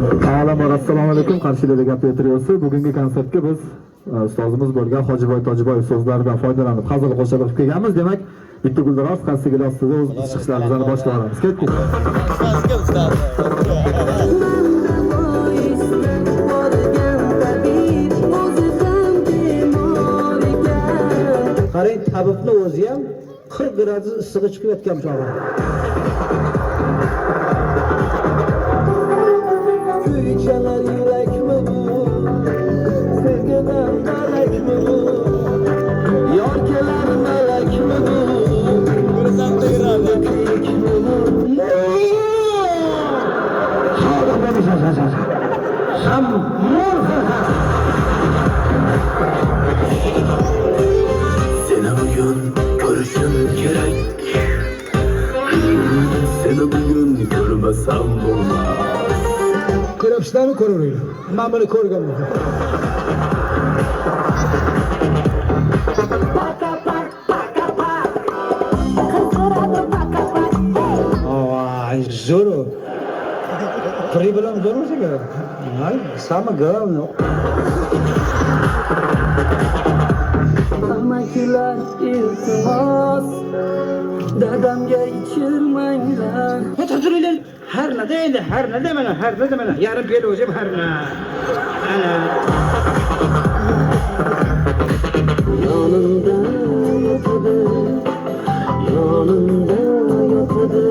Assalomu alaykum. Qarshilarda gap aytiryapsiz. Bugungi konsertga biz ustozimiz bo'lgan Hojiboy Tojiboyev so'zlaridan foydalanib hazil qo'shiq qilib kelganmiz. Demak, bitta Guldiroz qassiga ostida o'z chiqishlarimizni boshlab olamiz. Ketdik. Qarang, tabibni o'zi ham 40 gradus issig'i chiqib yotgan chog'i. Kuychalar yurakmi bu? Sevgidan malakmi bu? Yor kelar malakmi bu? Birzam tegiradi. Ham seni bugün görüşüm gerek. Seni bugün görmesem olmaz. Ko'ribsizlarmi ko'raveringlar. Men buni ko'rganman. Ay, zo'r. Qiri bilan zo'r bo'lsa kerak. Ay, sama gavno. Amakilar iltimos, dadamga ichirmanglar. O'tiringlar. Her ne değil, her ne demene, her ne demene. Yarın bir olacak her ne. Ana. Yanında yatadı, yanında yatadı.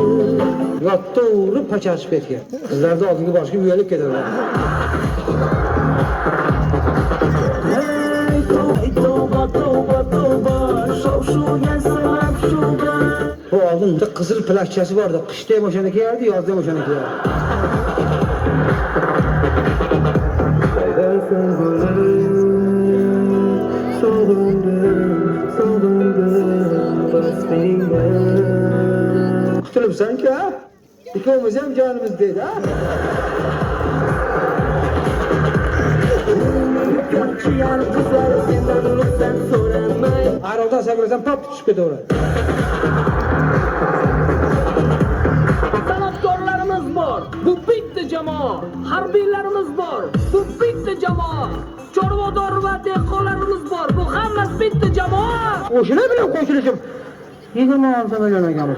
Yattı uğru paçaç peki. Kızlarda aldığında başka bir üyelik ederler. Hey tövbe tövbe tövbe, şovşu gelsin şovda. O aldığında kızıl plakçası vardı. Kışta boşanık yerdi, yazda boşanık yerdi. Kutulup sanki ha? İkimiz hem canımızdaydı ha? Araldan saklarsan pop çıkıp gidiyor. Sanatkorlarımız var. Bu bitti jamoa. Harbiylarimiz var. Bu bitti jamoa. Chorvador va dehqonlarimiz var. Bu hammasi bitti jamoa. O'shina bilan qo'shilishib 26 million ekanmiz.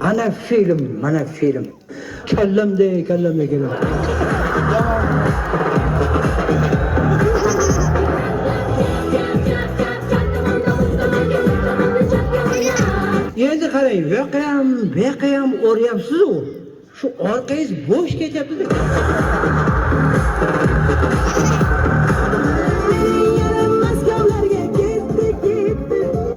Ana film, mana film. Kallamda kelim. Endi qarang, beqayam o'ryapsiz-ku. Shu orqangiz bo'sh ketyapti.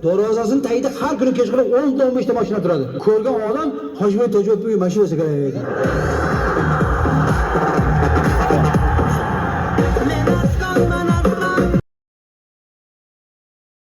Darvozasini tagida har kuni kechqurun 10-15 ta mashina turadi. Ko'rgan odam Hojiboy Tojiboyev mashinasi kerak.